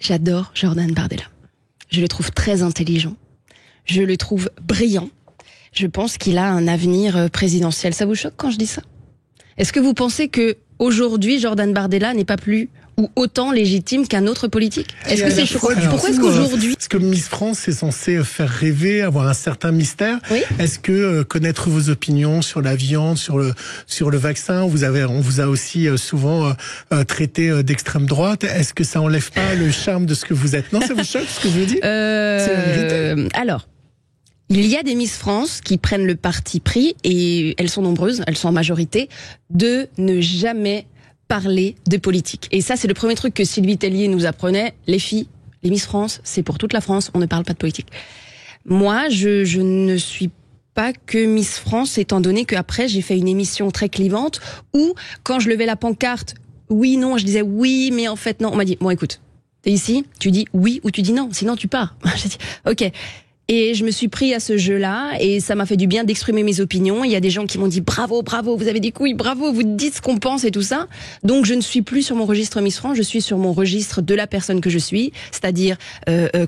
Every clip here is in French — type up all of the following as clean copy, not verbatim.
J'adore Jordan Bardella. Je le trouve très intelligent. Je le trouve brillant. Je pense qu'il a un avenir présidentiel. Ça vous choque quand je dis ça? Est-ce que vous pensez que aujourd'hui Jordan Bardella n'est pas plus ou autant légitime qu'un autre politique? Est-ce que c'est choquant? Pourquoi est-ce qu'aujourd'hui... Parce que Miss France est censé faire rêver, avoir un certain mystère. Oui. Est-ce que connaître vos opinions sur la viande, sur le vaccin, on vous a aussi souvent traité d'extrême droite. Est-ce que ça enlève pas le charme de ce que vous êtes? Non, ça vous choque ce que je veux dire? C'est la vérité. Alors, il y a des Miss France qui prennent le parti pris, et elles sont nombreuses, elles sont en majorité, de ne jamais parler de politique. Et ça, c'est le premier truc que Sylvie Tellier nous apprenait. Les filles, les Miss France, c'est pour toute la France, on ne parle pas de politique. Moi, je ne suis pas que Miss France, étant donné qu'après, j'ai fait une émission très clivante où, quand je levais la pancarte, oui, non, je disais oui, mais en fait, non. On m'a dit, bon, écoute, t'es ici, tu dis oui ou tu dis non, sinon tu pars. J'ai dit, ok. Et je me suis pris à ce jeu-là, et ça m'a fait du bien d'exprimer mes opinions. Il y a des gens qui m'ont dit bravo, bravo, vous avez des couilles, bravo, vous dites ce qu'on pense et tout ça. Donc je ne suis plus sur mon registre Miss France, je suis sur mon registre de la personne que je suis, c'est-à-dire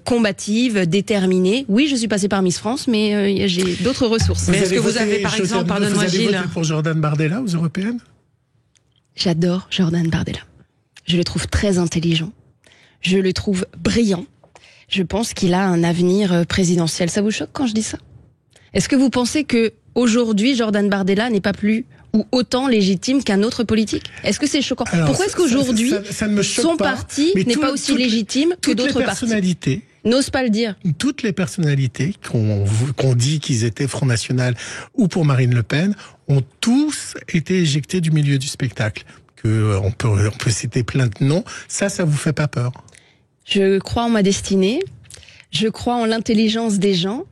combative, déterminée. Oui, je suis passée par Miss France, mais j'ai d'autres ressources. Mais est-ce que vous avez, par exemple, pardonne-moi Gilles, voté pour Jordan Bardella aux européennes? J'adore Jordan Bardella. Je le trouve très intelligent. Je le trouve brillant. Je pense qu'il a un avenir présidentiel. Ça vous choque quand je dis ça? Est-ce que vous pensez que aujourd'hui Jordan Bardella n'est pas plus ou autant légitime qu'un autre politique? Est-ce que c'est choquant? Pourquoi est-ce qu'aujourd'hui son parti n'est pas aussi légitime que d'autres partis? N'ose pas le dire. Toutes les personnalités qu'on dit qu'ils étaient Front National ou pour Marine Le Pen ont tous été éjectés du milieu du spectacle. On peut citer plein de noms. Ça vous fait pas peur? Je crois en ma destinée, je crois en l'intelligence des gens,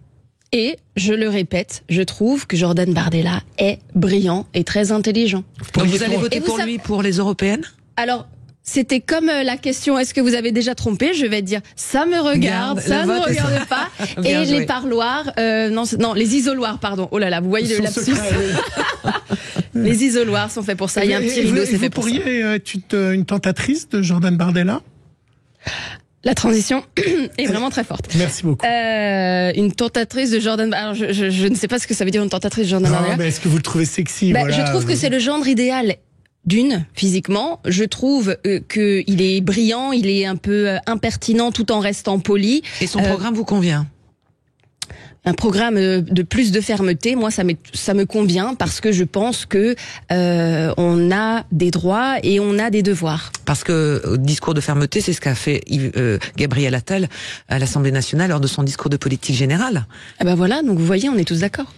et, je le répète, je trouve que Jordan Bardella est brillant et très intelligent. Donc vous allez voter pour lui pour les européennes? Alors, c'était comme la question, est-ce que vous avez déjà trompé? Je vais dire, ça me regarde, ça ne me regarde pas. Et les parloirs, non, les isoloirs, pardon. Oh là là, vous voyez le lapsus. Les isoloirs sont faits pour ça. Il y a un petit rideau, c'est fait pour ça. Vous pourriez être une tentatrice de Jordan Bardella? La transition est vraiment très forte. Merci beaucoup. Une tentatrice de Jordan... Alors, je ne sais pas ce que ça veut dire une tentatrice de Jordan Bardella. Mais est-ce que vous le trouvez sexy? Voilà. Je trouve que c'est le genre idéal. Physiquement, je trouve qu'il est brillant, il est un peu impertinent tout en restant poli. Et son programme vous convient? Un programme de plus de fermeté, moi ça me convient, parce que je pense que on a des droits et on a des devoirs. Parce que discours de fermeté, c'est ce qu'a fait Gabriel Attal à l'Assemblée nationale lors de son discours de politique générale. Ah ben voilà, donc vous voyez, on est tous d'accord.